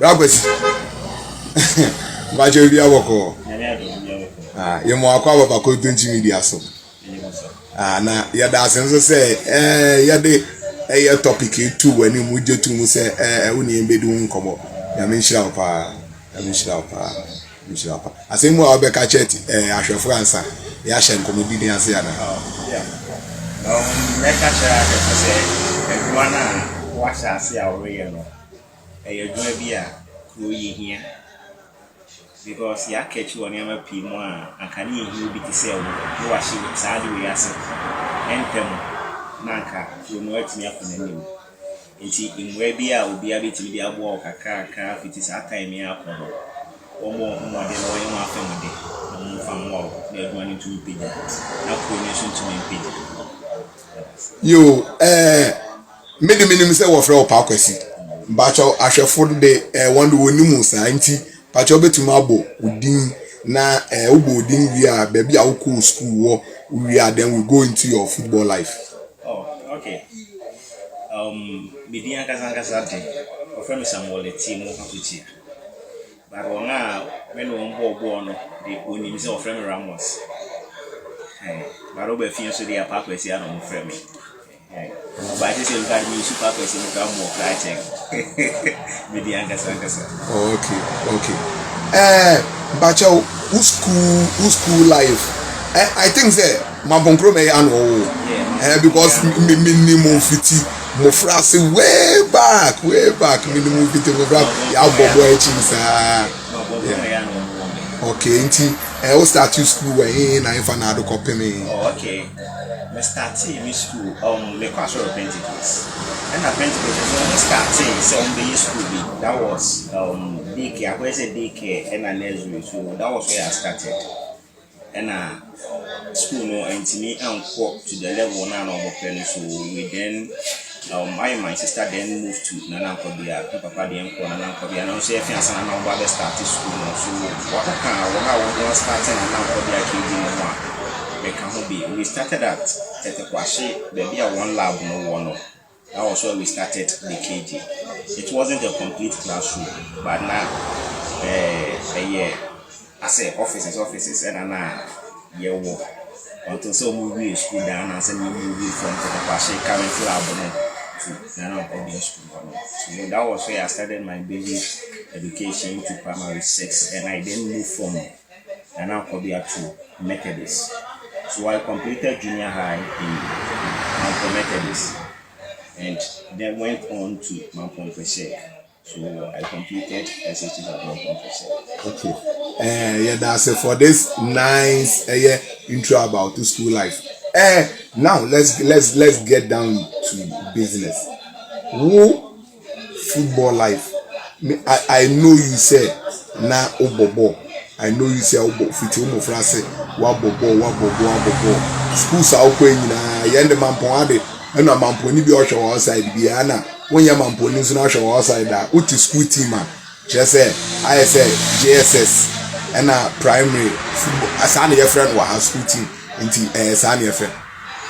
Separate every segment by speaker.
Speaker 1: Rabes. But you'll be our call. You more cover for couldn't media so. Now, Yadasen say, a topic too when you would to say, only in bedroom come up. Yamisha, I say more about Cachet, Asha France, Yashan comedian Siana.
Speaker 2: Everyone, watch us here already. You do be a crew here because you catch one of your people and can you be to sell? You are she sadly as and them Nanka, you know it's me up in the new. In where be I will be able to be a walk a car, it is a time here or more than one family. From walk, they're going to be paid. Now, coordination to me paid.
Speaker 1: You, many minimum say what for Parkwesi. Bacho ashefo de one do nimu sa nti bacho betumabo udin na ubodin we are baby a cool school we are then we go into your football life.
Speaker 2: Oh, okay. Bidia kazanga ofemi Samuel team hakuti. But when we no the oni say ofemi Ramos. But obe fian so dey Parkwesi no ofemi. But I just got me super person to come more flighting.
Speaker 1: Okay. But your school life. I think that Mampong may know because minimum 50 more frasi way back minimum 50 more frasi. Okay, I start to school when I find out Akuapem.
Speaker 2: Oh, okay. I started in school the class of Pentecost. And at Pentecost, when I started Sunday school, that was daycare. I said daycare and a nursery, so that was where I started. And school no and to me and to the level now of Akuapem. So we then I and my sister then moved to Nanankobia, Papa the Uncle Nanankobia, and I say if you are started school, so what I was starting Nanankobia we started at Akuapem, there be a one lab no one. That was where we started the KG. It wasn't a complete classroom, but now I say offices and now work until so movie school down and send movie from Akuapem current lab to Nanankobia school. So that was where I started my basic education to primary 6, and I then moved from Nanankobia to Methodist. So I completed junior high in Mampong Methodist and then went on to Mampong. So I completed SHS at Mampong.
Speaker 1: Okay. That's it for this nice intro about the school life. Now let's get down to business. Who football life? I know you said na obobo. I know you say fiti umo frase wabobo. Schools are open na yende Mampong ade na Mampong ni bi o show outside bi ana when ya Mampong ni so na show outside that uti school team man just say I say JSS and primary football asana your friend wa school team nti asana your friend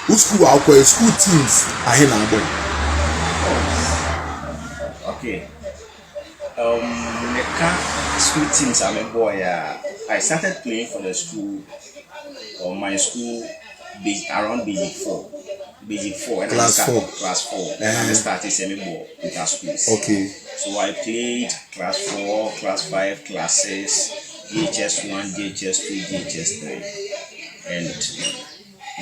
Speaker 1: who school akwa school teams ahina abon.
Speaker 2: Okay. School teams, I'm a boy. I started playing for the school, or my school, around Basic 4, and
Speaker 1: class
Speaker 2: 4, and I started semi-ball with our schools.
Speaker 1: Okay.
Speaker 2: So I played class 4, class 5, class 6, DHS 1, DHS 2, DHS 3, and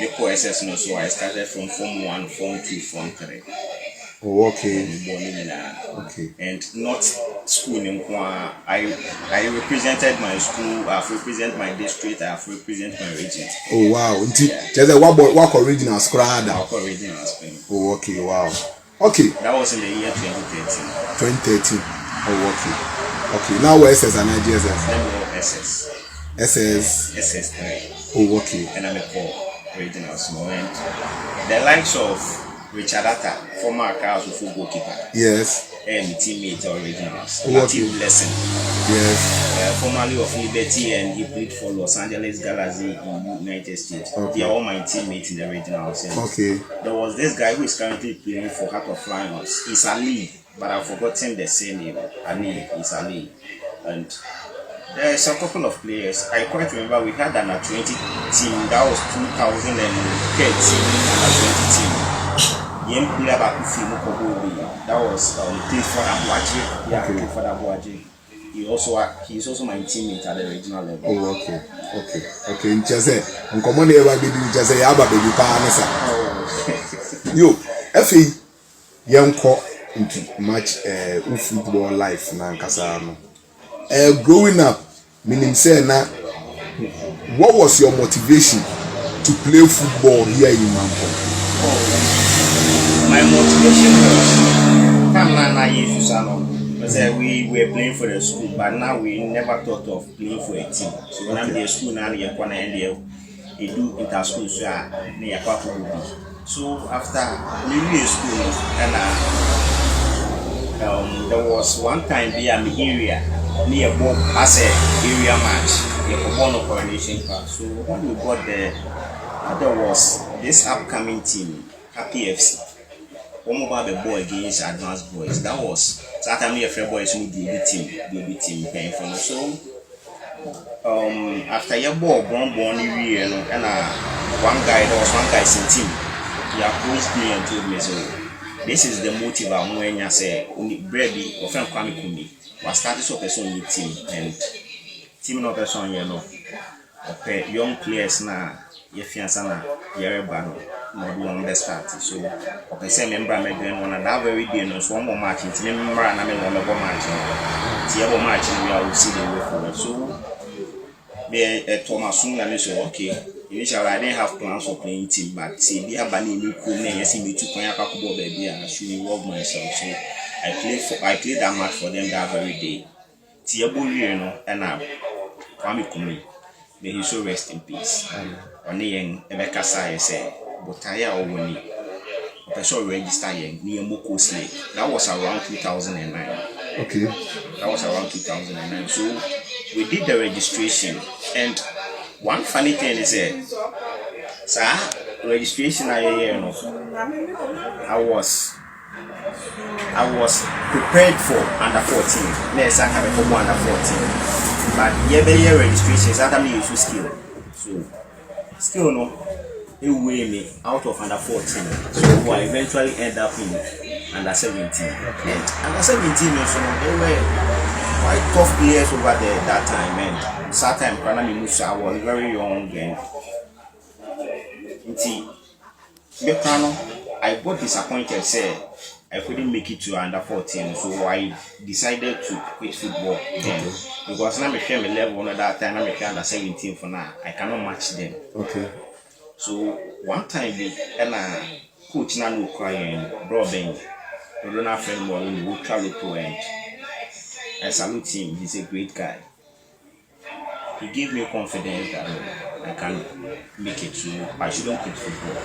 Speaker 2: the co-SS. So I started from Form 1, Form 2, Form 3.
Speaker 1: Oh, okay.
Speaker 2: Okay. And not school in I represented my school, I've represented my district, I've represented my region.
Speaker 1: Oh wow. Just what original squad?
Speaker 2: Original school.
Speaker 1: Oh okay, wow. Okay.
Speaker 2: That was in the year 2013.
Speaker 1: Oh okay. Now where SS and IGSS?
Speaker 2: SS3.
Speaker 1: Oh okay.
Speaker 2: And I'm a core regional school. And the likes of Richard Atta, former Akuapem goalkeeper.
Speaker 1: Yes.
Speaker 2: And teammate originals.
Speaker 1: Okay.
Speaker 2: Lesson.
Speaker 1: Yes.
Speaker 2: Formerly of Liberty, and he played for Los Angeles Galaxy in the United States.
Speaker 1: Okay.
Speaker 2: They are all my teammates in the regionals.
Speaker 1: Okay.
Speaker 2: There was this guy who is currently playing for Heart of Lions. He's a lead, but I've forgotten the surname. Ali is Ali, and there's a couple of players. I quite remember we had an under 20 team. That was 2013 under 20 team. Young player back that was Clifford Abuaji. Yeah, okay. Clifford Abuaji. He's also my teammate at the regional level.
Speaker 1: Oh, okay. In Chese, on common ever did in Chese, Yaba baby Panasa. Yo, Effie, young caught into much football life, Nankasano. Growing up, meaning say now, what was your motivation to play football here in Mampong?
Speaker 2: My motivation was we were playing for the school, but now we never thought of playing for a team. So when I'm in school now, they do inter-school, so after leaving school, and there was one time we are in the area near Bob as a area match, a football coronation park. So when we got there, there was this upcoming team, Happy FC. One about the boy against advanced boys. That was that time we a fair boys who the team paying for us. So after your ball born year and one guy in team, he approached me and told me, so this is the motive I'm when I say Brady or friend Kwame Kumi was started so person in team and team no person okay young players na your fiancé na your bano no the start so okay say member me doing one that very day no so one more match team member na me one more match tie match we will see the way forward so be Thomas na me so okay initially I didn't have plans for playing team but see be abani me cool na yes me too kan akakubo baby and should involve myself so I played that match for them that very day tie bowie no and Kwame Kumi may he so rest in peace on the Ebeka Sai say Botaya or Winnie person register near Moko Slate. That was around 2009.
Speaker 1: Okay.
Speaker 2: That was around 2009. So we did the registration and one funny thing is registration I was prepared for under 14. Yes, I have a football under 14. But year registration is actually use skill. So skill no it weigh me out of under 14. So I eventually end up in under 17. And under 17 also they were quite tough players over there that time and that time I was very young and I got disappointed say I couldn't make it to under 14, so I decided to quit football then. Because now I'm a level at that time, I'm under 17 for now. I cannot match them.
Speaker 1: Okay.
Speaker 2: So one time and coach Nanu crying, Robin, I don't have friend more in Wukalupo and I salute him, he's a great guy. He gave me confidence that I can make it to I shouldn't quit football.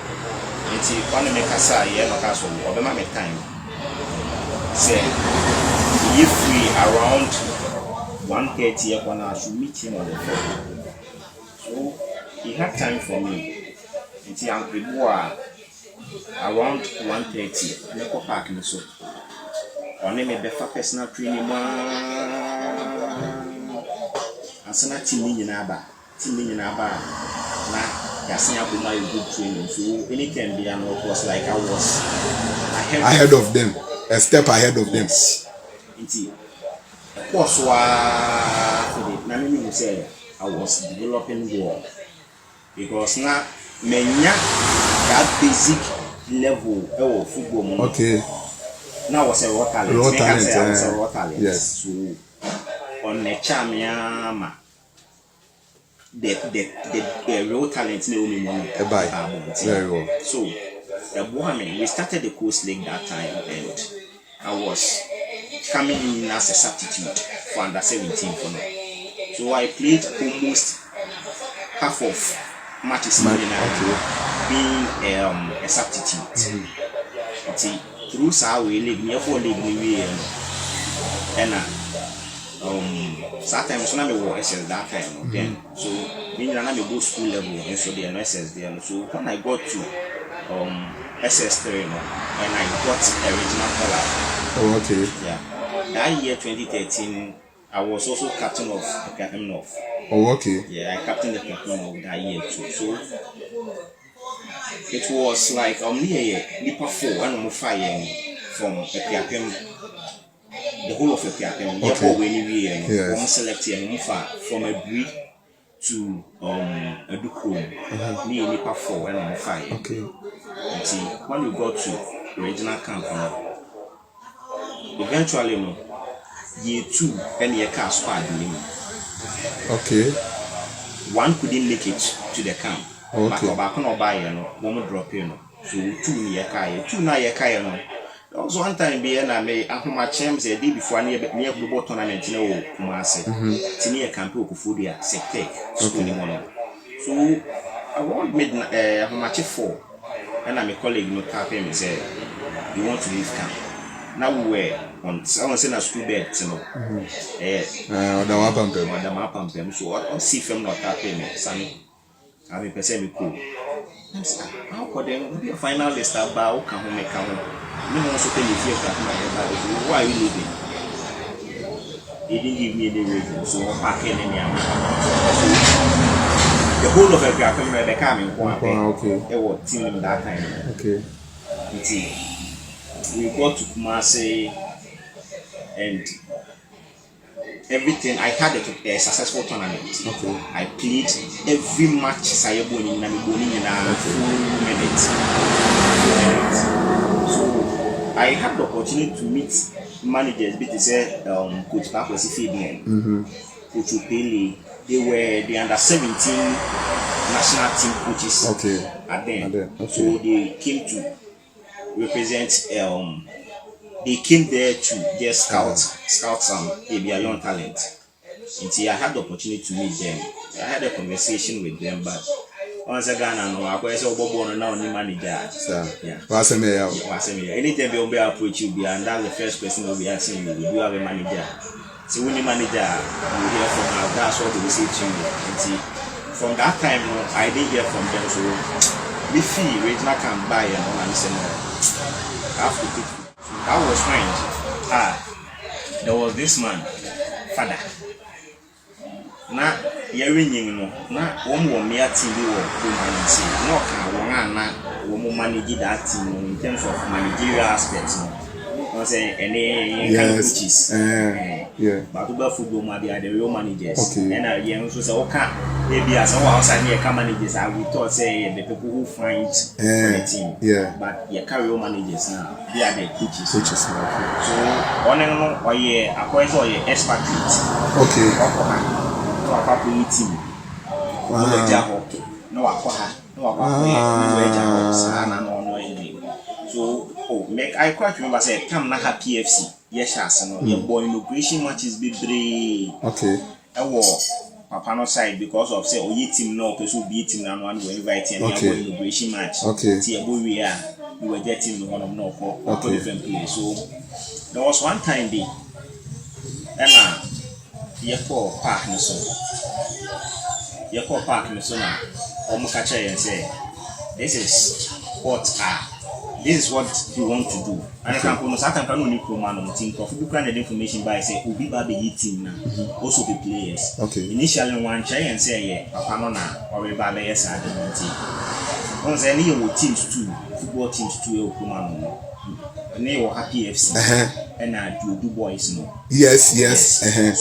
Speaker 2: And see one make a say no castle or my time. Say if we around 1:30 I should meet him on the phone. So he had time for me. And see I'm around 1:30 I go park in so. On me befa personal training asana team nyina ba na yasia go my good training so anytime be an was like I was
Speaker 1: ahead of them, a step ahead of them.
Speaker 2: Inti course wa na me say I was developing well because na menya that basic level of football.
Speaker 1: Okay.
Speaker 2: Now was a raw talent.
Speaker 1: Raw talent.
Speaker 2: I was a raw talent.
Speaker 1: Yes.
Speaker 2: So on the champion the real talent
Speaker 1: very well.
Speaker 2: So we started the course league that time and I was coming in as a substitute for under 17 for now. So I played almost half of matches being a substitute. Through Sawi league, near 4 league and sometimes when I was SS that time then so when I go school level and so the SS there so when I got to SS3 and I got a regional color
Speaker 1: Oh, okay.
Speaker 2: Yeah. That year 2013, I was also captain of Akuapem North.
Speaker 1: Oh, okay.
Speaker 2: Yeah, I captained the Akuapem North that year too. So it was like near Nipa 4 and I'm fire from Akuapem, the whole of Akuapem. Yeah,
Speaker 1: Okay.
Speaker 2: when we
Speaker 1: Yes.
Speaker 2: one selected from a breed to a Dukroom, near Nipa 4 and I'm fire.
Speaker 1: Okay.
Speaker 2: See, when we got to the regional camp, eventually, year 2 and year car squad.
Speaker 1: Okay.
Speaker 2: One couldn't make it to the camp.
Speaker 1: Okay.
Speaker 2: Back on buy, one drop in. So 2 near Kaya, 2 na year Kaya. There was one time being I made my champs a day before near the boat tournament in old Kumasi. Near Camp Okufudia, Sectec, schooling one. So I want made how much 4. And I'm a colleague, no tapping and said, you want to leave camp. Now we were on someone sent a school bed, you know.
Speaker 1: The
Speaker 2: Mampong. So I see from not tapping me, Sammy. I mean, percent cool. How could them be a finalist about come make come? No one so tell you fear that my head. Why are you leaving? They didn't give me any reason, so I'm packing in the whole of the Akuapem they come in.
Speaker 1: Okay.
Speaker 2: They were team that time.
Speaker 1: Okay.
Speaker 2: We got to Kumasi and everything. I had a successful tournament.
Speaker 1: Okay.
Speaker 2: I played every match. Sayebo in Namiboni in a full minute. So I had the opportunity to meet managers. But they said Coach Pakwesi Fabian, Coach Upele. They were the under 17 national team coaches.
Speaker 1: Okay.
Speaker 2: At then.
Speaker 1: Okay.
Speaker 2: So they came to represent. They came there to just scout some maybe a young talent. Until I had the opportunity to meet them. I had a conversation with them, but once again, I know I was born now new manager. Yeah. Anytime they will approach you, and that's the first person will be asking you, do you have a manager? So when the manager you hear from her, that's what they will say to you. And see, from that time, I didn't hear from them. So the fee, regional can buy and all, and listen, I have to take it. That was fine. There was this man, father. Na hearing na one mere team no can one manage that team in terms of managerial aspects. No say any kind of coaches.
Speaker 1: Yeah.
Speaker 2: But about football, they are the real managers.
Speaker 1: Okay.
Speaker 2: And I also say, okay, maybe as our outside here come managers, I will thought say the people who find the team.
Speaker 1: Yeah.
Speaker 2: But you carry real managers now. They are the coaches.
Speaker 1: Okay.
Speaker 2: So one and all, or yeah, according to your expatriate.
Speaker 1: Okay.
Speaker 2: No, I can't team. No, so, make I quite remember say, come na happy PFC. Yes, your boy inauguration matches be brave.
Speaker 1: Okay.
Speaker 2: I war Papa no side because of say, oh, team no, person be team and one will invite him. Okay. Inauguration match. Okay. See, boy, we were getting one of no for different players. So, there was one time the Emma, Yako Park no so. Yako Park no so now. Omukacha and say, this is what you want to do. And I can put no only command on team. If you can the information by say, "Ubi baby team now, also the players." Okay. Initially, one try and say, "Yeah, Papa no na or we baby yes I don't team." Once any your teams too, football teams too, command no. They were happy FC and I do boys no. Yes.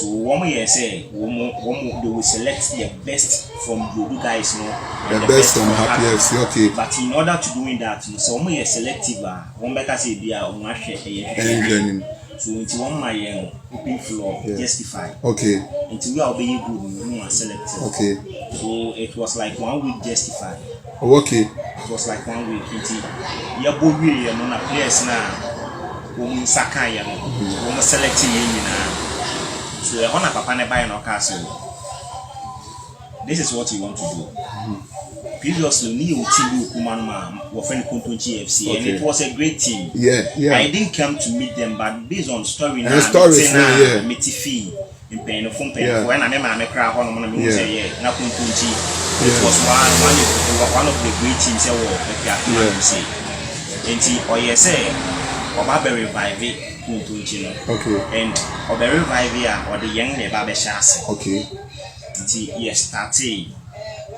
Speaker 2: So one year say, they will select the best from Jodu guys no.
Speaker 1: The best from happy FC. Okay.
Speaker 2: But in order to doing that, so one year selective, one better say they are on so into one my open floor justify. Okay. Until we are being good, we are selected. Okay. So it was like 1 week justify.
Speaker 1: Okay.
Speaker 2: It was like 1 week. You both really on a place now. Woman Sakai, woman selecting so on a papa ne buy no castle. This is what you want to do. Previously, Neo Tibu Kumanma were friend Kuntunchi FC, and it was a great team. Yeah. I didn't come to meet them, but based on story now, Mitifi in pain of phone pain. When I remember I cry on say, na Kuntunchi. It was one of the great teams I say. And or say, Oba revive it. Kuntunchi no.
Speaker 1: Okay.
Speaker 2: And obe revive here or the young never be shas.
Speaker 1: Okay.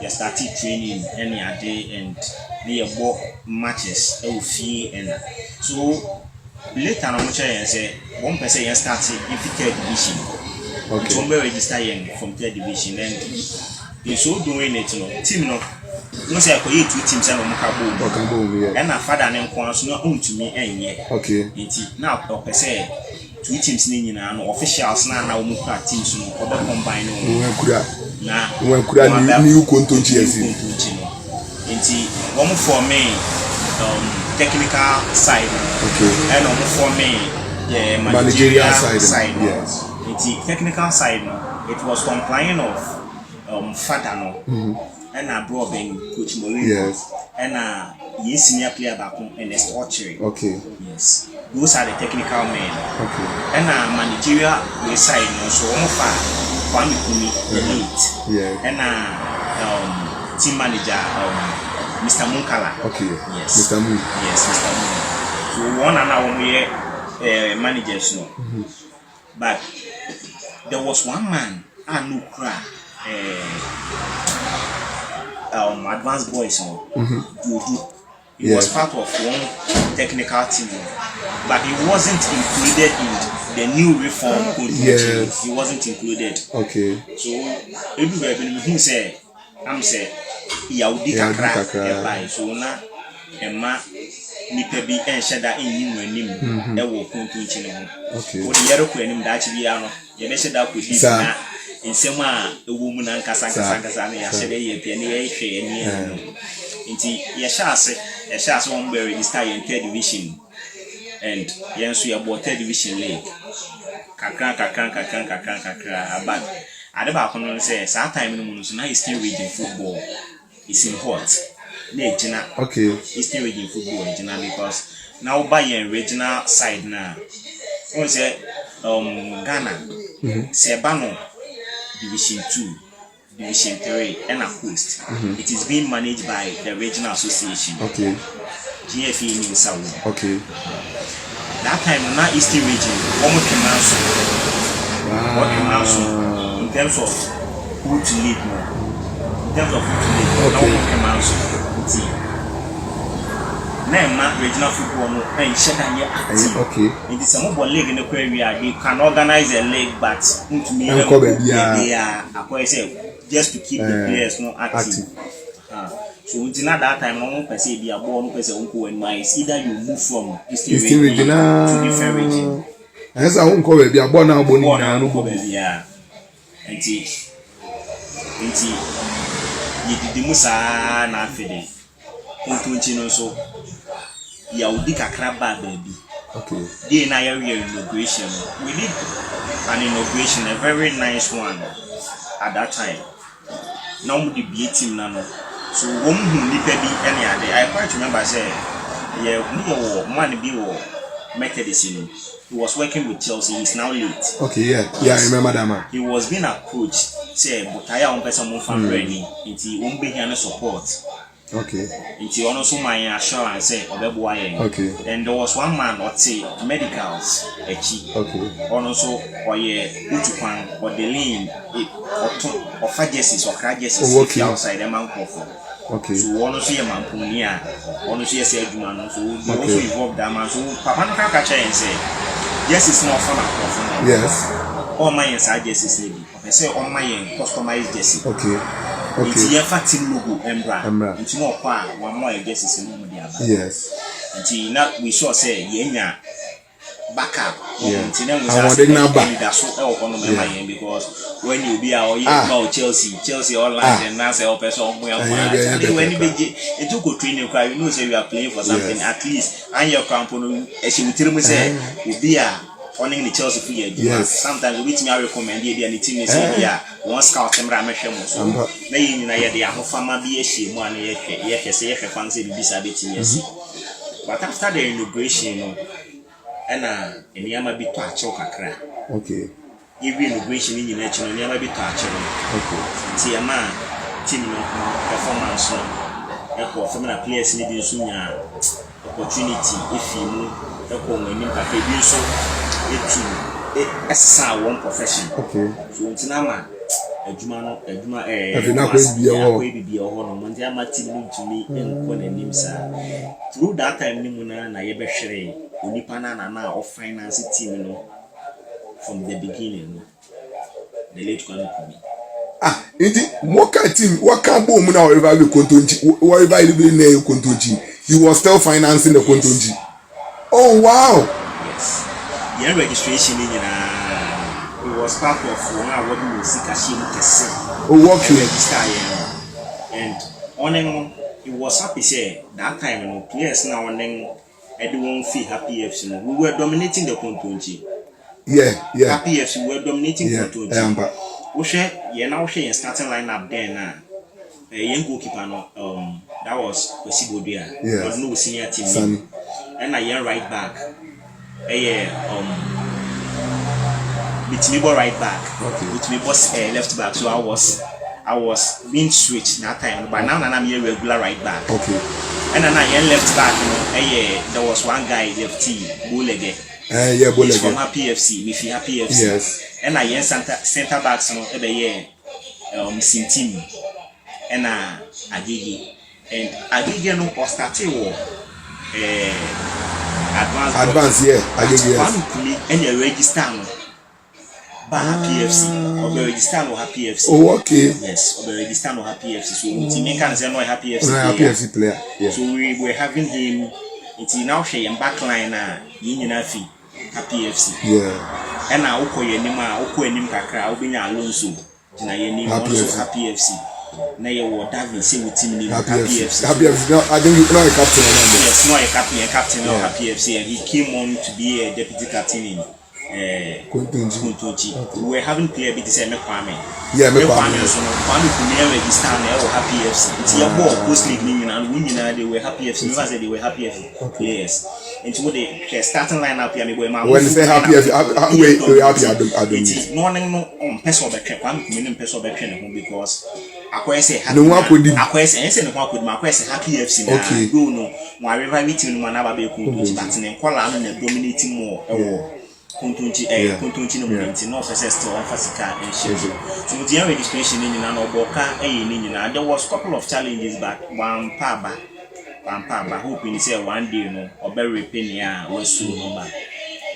Speaker 2: You started training any day and they bought matches fee and so later on say one person you started in third division.
Speaker 1: Okay.
Speaker 2: So we register from third division and in so doing it team no say I create two teams and Mukabo. And my father and Kwan's not own to me and yet.
Speaker 1: Okay.
Speaker 2: Now per se two teams in officials now Muka teams no other combine na
Speaker 1: new Kuntunchi
Speaker 2: Inti one for me technical side.
Speaker 1: Okay.
Speaker 2: And one for me the managerial side.
Speaker 1: Yes.
Speaker 2: Inti technical side it was complying of father and I brought in Coach Mourinho.
Speaker 1: Yes.
Speaker 2: And yes, senior player back home and the archery.
Speaker 1: Okay.
Speaker 2: Yes. Those are the technical men.
Speaker 1: Okay.
Speaker 2: And managerial side so one Kumi the lead.
Speaker 1: Yeah.
Speaker 2: And team manager Mr. Munkala.
Speaker 1: Okay.
Speaker 2: Yes.
Speaker 1: Mr. Moon.
Speaker 2: Yes, Mr. Moon. So one and our managers no. But there was one man Anukra. Advanced boys, he was part of one technical team, but he wasn't included in the new reform code.
Speaker 1: Yes.
Speaker 2: He wasn't included.
Speaker 1: Okay.
Speaker 2: So everywhere who say, I'm say, Yaudika, so now Emma Nipebi and Shada in you and will continue.
Speaker 1: Okay.
Speaker 2: What the Yaro Quenim that you said that with this. In Sema, a woman and Casangasani, I said, a penny, into Yashas one berry is tied in third division. And yes, we are about third division league. Kakra. But at the back on says, our time in the moon, now is still reading football. It's in hot.
Speaker 1: Okay.
Speaker 2: It's still reading football, because now by a regional side now. One say, Ghana, Sebano. Division 2, Division 3, and a coast. It is being managed by the regional association.
Speaker 1: Okay.
Speaker 2: GFE in South.
Speaker 1: Okay.
Speaker 2: That time, not Eastern region, almost in terms of who to lead more. In terms of who to lead more, now regional football and
Speaker 1: okay.
Speaker 2: It is a mobile league in the area. They can organize a league, but they are just to keep the players more active. So until that time, no one can say they are born person uncle and my either you move from Eastern region to different region.
Speaker 1: As I won't call it, they are born now, and
Speaker 2: you did the Musa na fede. Kuntunchi so Yaudika Kraba baby.
Speaker 1: Okay.
Speaker 2: Day na inauguration. We did an inauguration, a very nice one at that time. Now the B team nano. So one who nipebi any other. I quite remember say man be Methodist. He was working with Chelsea. He's now late.
Speaker 1: Okay, yeah, I remember that man.
Speaker 2: He was being approached. Say, but I am person from ready. He won't be here support.
Speaker 1: Okay.
Speaker 2: It's also my assurance say
Speaker 1: okay.
Speaker 2: And there was one man that say medicals
Speaker 1: okay.
Speaker 2: Also or utupan or the lean or fagesis or cragesis outside the Mampong.
Speaker 1: Okay.
Speaker 2: So one also a Mampong also a said man so they also involved that man. So Papa no catch and say yes it's not fun.
Speaker 1: Yes.
Speaker 2: All my inside Jesus lady. I say all my customized jersey.
Speaker 1: Okay. Okay.
Speaker 2: It's your team logo, Embra. It's more far, one more guesses in the other.
Speaker 1: Yes.
Speaker 2: Until now, we saw say, yeah, backup.
Speaker 1: Yeah.
Speaker 2: Until then, we that's so because when you be out, you know Chelsea online, and now say, oh, person, when you be it took a training, you know, say we are playing for something at least, and your company, as you tell me, say, will be owning the Chelsea for you.
Speaker 1: Yes.
Speaker 2: Sometimes which me I recommend the and the team is here. One scout temra mehwe so. Na yin na ye de ahofama bi ehye mu an ye hwese fancy bi bisa beti yes. But after the inauguration no na eniyama bi to ache kakra.
Speaker 1: Okay.
Speaker 2: Every inauguration ni na chi no eniyama bi to ache no.
Speaker 1: Okay.
Speaker 2: Ti ama team no performance no e ko family players ni bi so nya opportunity if you e ko wani papa bi so it's one profession.
Speaker 1: Okay.
Speaker 2: So it's not Ejuma to me through that time nimuna na yebe hwere onipa na of finance team from the beginning the late Kwame.
Speaker 1: What can boom now wherever we Kontonji wherever you Kontonji he was still financing the Kontonji. Oh wow.
Speaker 2: Yes. The registration it was part of what we see Kashim.
Speaker 1: Oh okay.
Speaker 2: And on it was happy say that time players now and then everyone feel happy FC. We were dominating the Kontonji.
Speaker 1: Yeah.
Speaker 2: Happy FC we were dominating Kontonji. We now share starting lineup there now. Young goalkeeper that was Osibodia.
Speaker 1: Yes.
Speaker 2: No senior team. And a young right back. With me right back.
Speaker 1: Okay.
Speaker 2: With me left back. So I was being switched that time. But now I'm a regular right back.
Speaker 1: Okay.
Speaker 2: And then I left back. There was one guy lefty, Bolege.
Speaker 1: Bolege.
Speaker 2: He's from Happy FC. Miffy Happy FC.
Speaker 1: Yes.
Speaker 2: And I center backs Sintim. And Agigi. And Agigi no started advance Agigi. And you register by Happy FC. Or register no Happy FC.
Speaker 1: Oh okay.
Speaker 2: Yes, or register no Happy FC. So Timmy can say no Happy FC.
Speaker 1: Happy FC player. Yeah.
Speaker 2: So we were having him. It's now she and backline Yinafi Happy FC.
Speaker 1: Yeah.
Speaker 2: And now Oko Enim Kakra, Obinya Alonso, Jina Yenim also Happy FC. Now you were David say with team Happy FC.
Speaker 1: Happy FC. No, I think you're not a captain.
Speaker 2: Yes, not a captain of Happy FC, and he came on to be a deputy captain in Kontonji. We were having player bit say Kwame.
Speaker 1: Yeah,
Speaker 2: Kwame so Kwame could register now Happy FC. It's your ball post league and winning they were Happy FC. Never said they were Happy FC. Yes. And so the starting lineup here, when
Speaker 1: they say Happy FC, we happy. I don't.
Speaker 2: No person be Kwame community person be because I say happy.
Speaker 1: No one could.
Speaker 2: I say no one could. I say Happy FC.
Speaker 1: Okay.
Speaker 2: Go no. Wherever we team no never be Kontonji, but in Kwala no dominating more. Kontonji no movement no first still Africa and shit. So the registration in Oboka there was a couple of challenges but one paba hoping say one day or very penny was so number.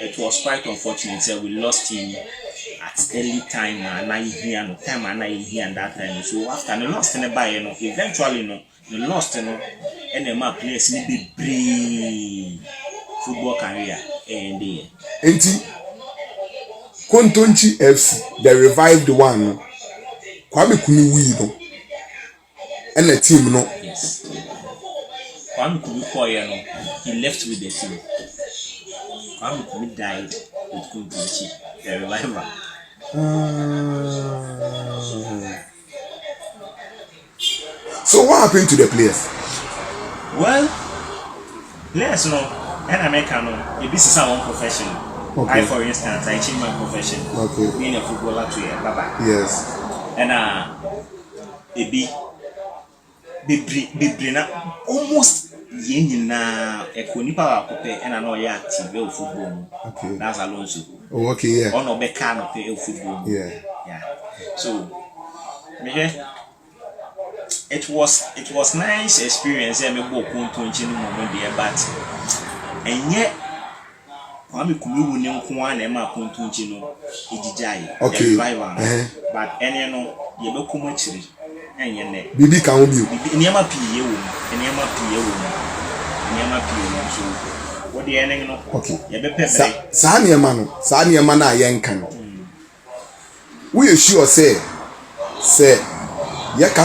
Speaker 2: It was quite unfortunate we lost him at early time and that time. So after the lost in the buy eventually the lost and the map players need be football career and
Speaker 1: Enti Kontonji FC, the revived one. Kwame Kumi no. And the team no.
Speaker 2: Yes. Kwame Kumi he left with the team. Kwame Kumi died with Kontonji, the reviver.
Speaker 1: So what happened to the players?
Speaker 2: Well, players and American this is our own profession.
Speaker 1: Okay.
Speaker 2: I, for instance, I changed my profession.
Speaker 1: Okay.
Speaker 2: Being a footballer to bye.
Speaker 1: Yes.
Speaker 2: And almost na ekonipa Akuapem and no ya active football.
Speaker 1: Okay.
Speaker 2: That's Alonso.
Speaker 1: Oh, okay, yeah.
Speaker 2: Or no beka no play football.
Speaker 1: Yeah.
Speaker 2: So it was nice experience me go Kontonji no moment there but and yet Kwame Kumi ne nko an na ma Kontonji no ejijai.
Speaker 1: Okay.
Speaker 2: But any no ye be kom akiri enye ne
Speaker 1: Bibi kan obi.
Speaker 2: Niama pie wo. So what the ending no.
Speaker 1: Okay.
Speaker 2: Ye be pebe.
Speaker 1: Sa niema na ye nkan. We sure say ye ka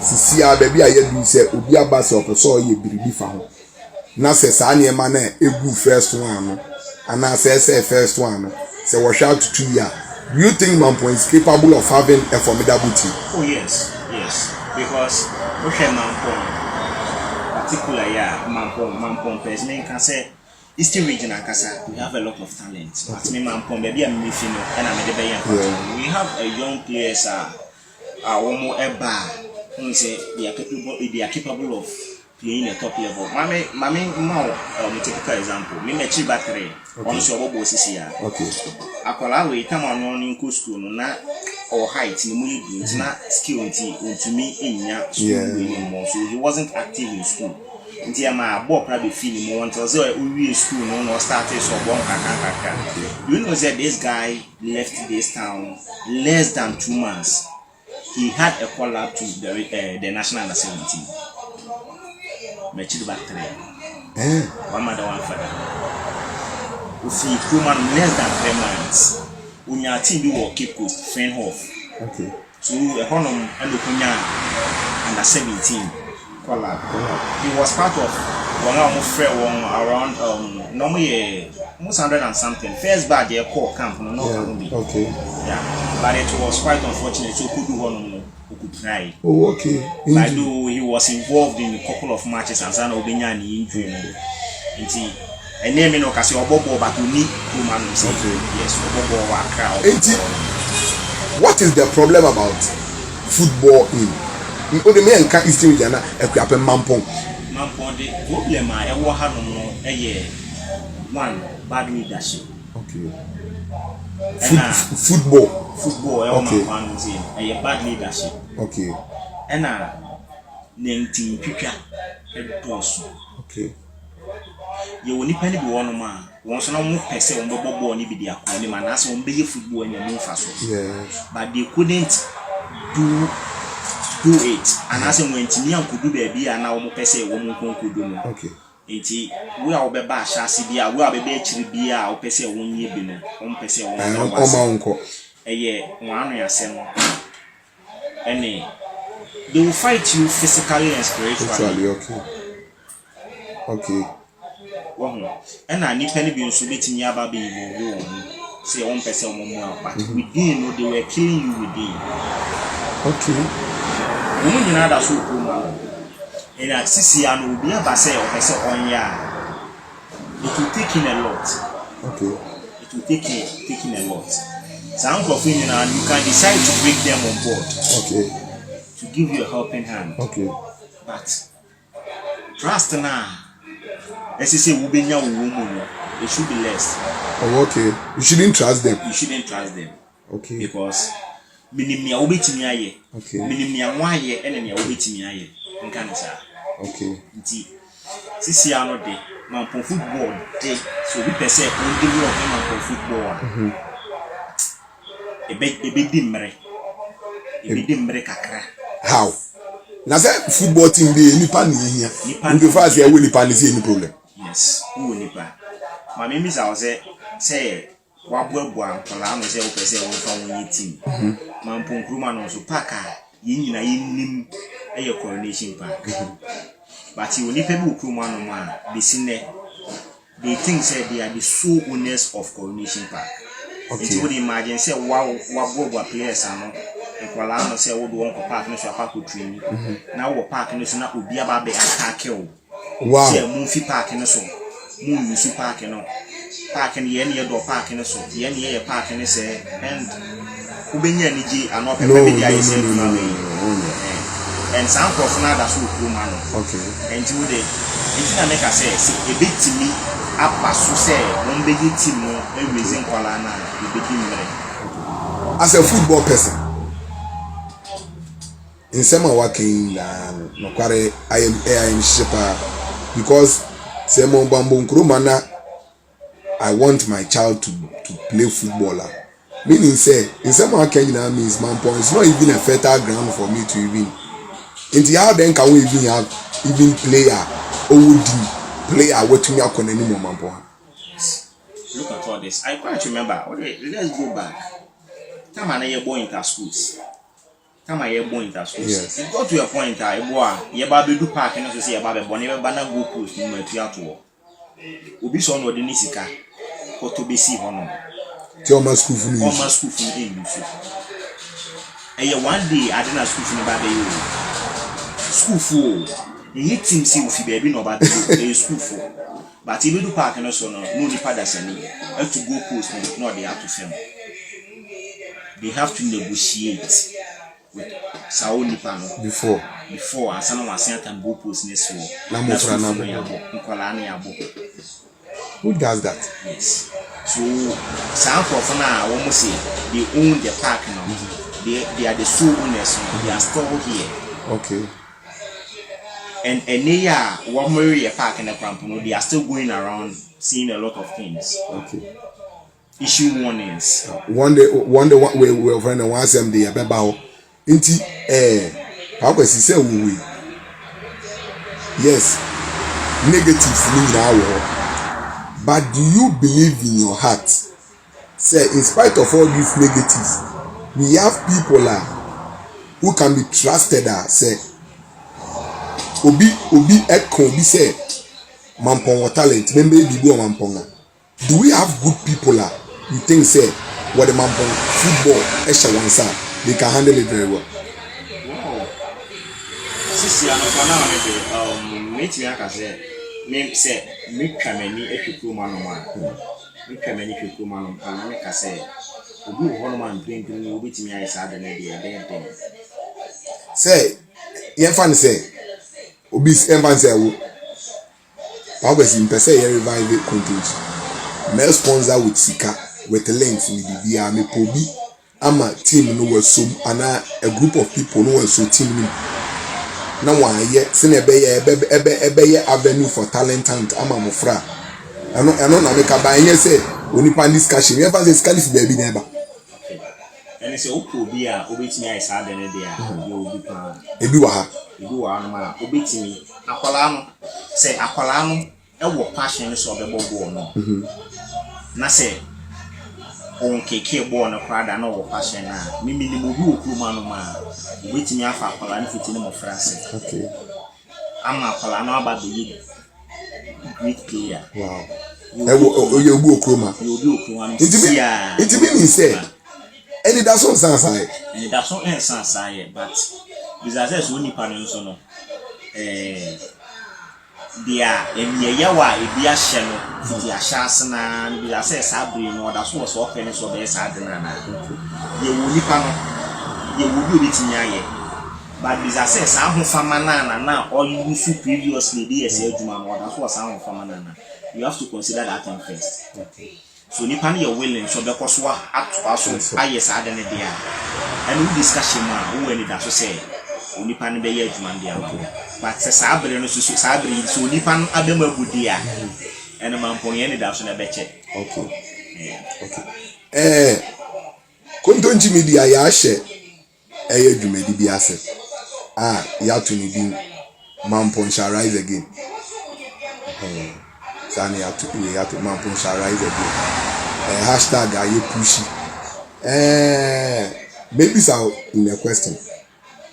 Speaker 1: sisia baby aye du say obi abase opeso ye biribi fa ho. Na say sa niema na egu first one no. Ana say first one no. Say wash out to 2 years. Do you think Mampong is capable of having a formidable team?
Speaker 2: Oh yes. Because Mampong, particularly Mampong person can say Eastern region we have a lot of talent. But me Mampong baby I'm missing and I'm the young. We have a young players one more eba who say they are capable of playing a top level. Typical example. Me mechi battery. On so bobo sisi ya.
Speaker 1: Okay.
Speaker 2: Akola we time on in school no na or height ni mu do na skill nti me enya school more. So he wasn't active in school. Nti ama ball probably feel more until so we school no started so bon kaka. You know that this guy left this town less than 2 months. He had a call up to the national under 17. Mechi battery. One mother, one father. We see Kuman less than 3 months. Unya team do work keep coast, friend off.
Speaker 1: Okay.
Speaker 2: So economy and Kunya under 17 call up. He was part of one around normally almost 100 and something. First bad they call camp no.
Speaker 1: Okay.
Speaker 2: Yeah. But it was quite unfortunate. So could do one who could try.
Speaker 1: Oh, okay.
Speaker 2: But though he was involved in a couple of matches and San Obenya and injury. And name no kasi obobo but we need two man say yes obobo wa crowd.
Speaker 1: What is the problem about football in the men can still jana Akuapem Mampong?
Speaker 2: Mampong the problem I ever had no one bad leadership.
Speaker 1: Okay. Football.
Speaker 2: Okay. A bad leadership.
Speaker 1: Okay.
Speaker 2: And 19 picture
Speaker 1: okay.
Speaker 2: You will need penny be one man. Once no more per se on Bobo ni be the aqua man as on be football in the move fast.
Speaker 1: Yes.
Speaker 2: But they couldn't do it. And as when Tinian could do baby and now more per se woman could do.
Speaker 1: Okay.
Speaker 2: Enti we are be ba shasi bia we are be chiri bia o pese won ye bi no on pese won
Speaker 1: onko
Speaker 2: eye wan asem ene they will fight you physically and spiritually.
Speaker 1: Okay.
Speaker 2: Wo ena ni pani bi nso betimi aba be wo say on pese won mo but within no they were killing you within.
Speaker 1: Okay.
Speaker 2: Woman you know that so cool. And at CCA will be able to say, it will take in a lot.
Speaker 1: Okay.
Speaker 2: It will take in a lot. Some of you can decide to bring them on board.
Speaker 1: Okay.
Speaker 2: To give you a helping hand.
Speaker 1: Okay.
Speaker 2: But trust now. As you say, it should be less.
Speaker 1: Oh, okay. You shouldn't trust them.
Speaker 2: You shouldn't trust them.
Speaker 1: Okay.
Speaker 2: Because minimia obetimi aye.
Speaker 1: Okay.
Speaker 2: Minimia waye enenia obetimi aye. Nkanisa.
Speaker 1: Okay.
Speaker 2: Nti sisi ano de Mampong football de so we per se on develop Mampong football. Ebe di mmere kakra.
Speaker 1: How? Na say football team dey nipa ni hia. Nipa fa say we nipa ni see any problem.
Speaker 2: Yes, we nipa. Ma me mi say wabuabu ankola no say we per se won fa won team. Mampong Kruma no so paka yin nyina yin a coronation park. But you only people who come on man, they think say they are the sole owners of coronation park. Okay. And you would imagine say what players are not and Kuala say what do Uncle Park no park with training. Now what park no so not would be about the attack. Wow. Say movie park in the so moon use park no park in the any door park in the so the any park in the say and Ubenya Niji are not no. And some of now that's who man. Okay. And you would it make us say a bit to me up as you say one big team no everything Kuala
Speaker 1: as a football person in summer working no kware I am shepherd because Semo Bambong Krumana I want my child to play footballer. Meaning say in summer working means Mampong it's not even a fertile ground for me to even. Into how then can we even have player OD player what me akon any more Mampong.
Speaker 2: Look at all this. I quite remember. Okay, let's go back. Time I year born inter schools. Yes. It got to a point I boy ye ba do park and so say about be born never banner go post in my theater. Obi so no de nisika ko to be see hono.
Speaker 1: Tell my school for me.
Speaker 2: All my school for me. And one day I didn't school for me by the school for the team see if baby no bad school for but if you do park and so no the fathers any have to go post no they have to film, they have to negotiate with Sao nipa no before asana wase atambo post ne so
Speaker 1: na mo fra na
Speaker 2: nkola na yabo.
Speaker 1: Who does that?
Speaker 2: Yes. So some for now we say they own the park now. They are the sole owners. They are still here.
Speaker 1: Okay.
Speaker 2: And they are one more park in the Crampono. They are still going around seeing a lot of things.
Speaker 1: Okay.
Speaker 2: Issue warnings.
Speaker 1: One day we friend and one them they about inti how can say we yes negatives mean now. But do you believe in your heart? Say, in spite of all these negatives, we have people who can be trusted. Say, Obi say, Mampong talent, maybe Bibu Mamponga. Do we have good people? You think say, what the Mampong football, they can handle it very well.
Speaker 2: Wow. Sisi anofana meti aka say. Me say me kamani ehweku manoma me kamani ehweku manoma na me ka say obi ho no man plenty ni obetimi ayi sa de na de
Speaker 1: say yen fan say obi yen fan say wo always in person here revive content me sponsor with sika with links with the bia me pobi ama team no was so ana a group of people no was so team no na waye se na ebe avenue for talent and ama mofra eno na make ba yen say onipa discussion yen fa say scalis baby neba
Speaker 2: ene say obi a obetimi ayi sa de na de a yo obi pa
Speaker 1: ebi wa ha
Speaker 2: no ma obetimi akwala no say akwala no e wo passion so be bobo no na say on keke bo no kwada na wo passion na mimi ni mo bi okruma no ma obetimi afa akwala no fiti ni mo France.
Speaker 1: Okay.
Speaker 2: Ama akwala no aba be great player.
Speaker 1: Wow. You obi okruma.
Speaker 2: You obi okruma no sia.
Speaker 1: It mean say any that song say
Speaker 2: and that song say but because as we nipa no so no dia emiya wa ebi ahye no fiti ahyase na bi ase sabri no da so so ofe ne so be sa de na ye wo nipa no ye wo bi obetimi aye but because ase sa ho fama na all you see previously dey ase aduma no da so sa ho fama na you have to consider that thing first. Okay. So nipa no ye willing so be koso ato aye sa de ne dia and we discussion ma wo ani da so say onipa no be ye aduma dia but se sabre no so sabre so onipa no abema budi a ene Mampong ye ne da so na be che.
Speaker 1: Okay. Okay. Kontonji media ya hye aduma di bi ase ya to ni bi Mampong shall rise again. Sani ya to Mampong shall rise again. Hashtag aye pushy. Maybe so in a question.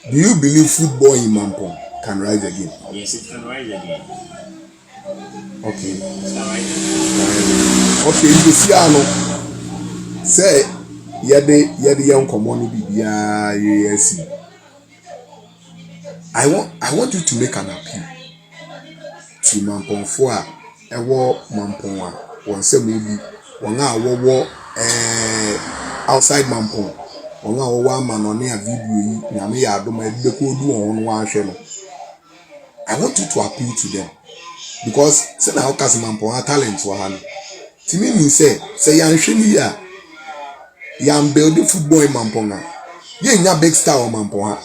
Speaker 1: Do you believe football in Mampong can rise again?
Speaker 2: Yes, it can rise again.
Speaker 1: Okay.
Speaker 2: It can rise again.
Speaker 1: Okay, you see ano say yede young community bibia yes. I want you to make an appeal to Mampong for ewo Mampong a won say maybe won a wo outside Mampong won a wo amanone a video yi na me ya adoma de ko du won no ahwe no. I want you to appeal to them because say na okas Mampong talent wa ha no ti me say yan hwe ni ya yan build football in Mampong a ye nya big star o Mampong a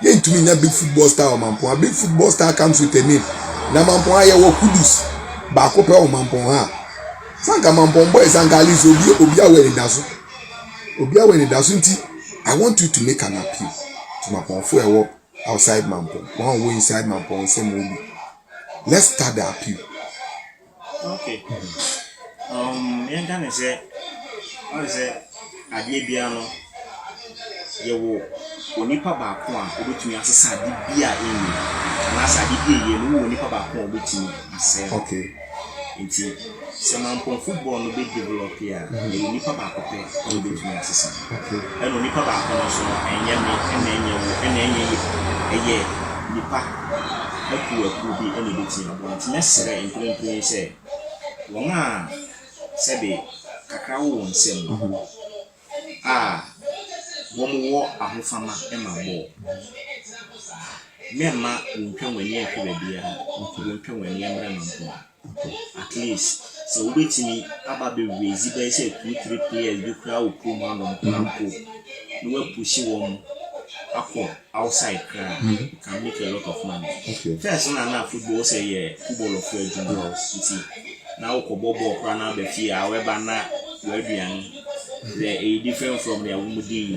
Speaker 1: ye ntumi nya big football star o Mampong a big football star comes with a name na Mampong a ye wo kudus ba ko pe o Mampong a sanka Mampong boy sanka alizo obi aweni daso nti I want you to make an appeal to Mampong for ewo outside Mampong one way inside Mampong say maybe let's start the appeal.
Speaker 2: Okay. Me can say what is it ade bia no ye wo onipa ba ko a obetumi asesa ade bia eni na asade bia ye no onipa ba ko obetumi ase.
Speaker 1: Okay.
Speaker 2: Nti se Mampong football no be develop here e onipa ba ko pe obetumi asesa.
Speaker 1: Okay.
Speaker 2: E no onipa ba ko no so enye eye nipa aku bi ene betumi abo nti nesere implement say won a sebe kakra wo nsem wɔn wɔ ahofama ma bɔɔl mmarima wɔntwa wɔn ani ahwɛ baabi a wɔntwa wɔn ani mmra Mampong at least sɛ wobɛtumi aba bɛwezi bɛyɛ sɛ 2-3 players bi koraa wɔ kurom anom koraa na wapushi wɔn akɔ outside koraa can make a lot of money. First na football sɛ yɛ football of adwuma nti na wokɔbɔ bɔɔl koraa na aba fie a wɛba na waduane a different from the Wumudi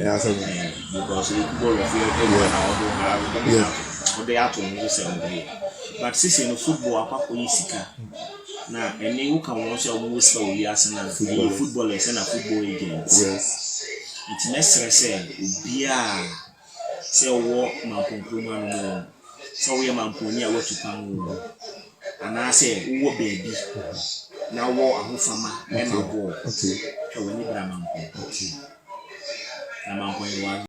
Speaker 2: because football of but since in football apart from sika na any who can watch a most for Arsenal footballers and a football agents.
Speaker 1: Yes.
Speaker 2: It's necessary ubia say war Mampong Krumano so we Mamponia what to pan and I say wo baby now war a hofama and a ball.
Speaker 1: Okay.
Speaker 2: So we need Mampong. Okay. Mampong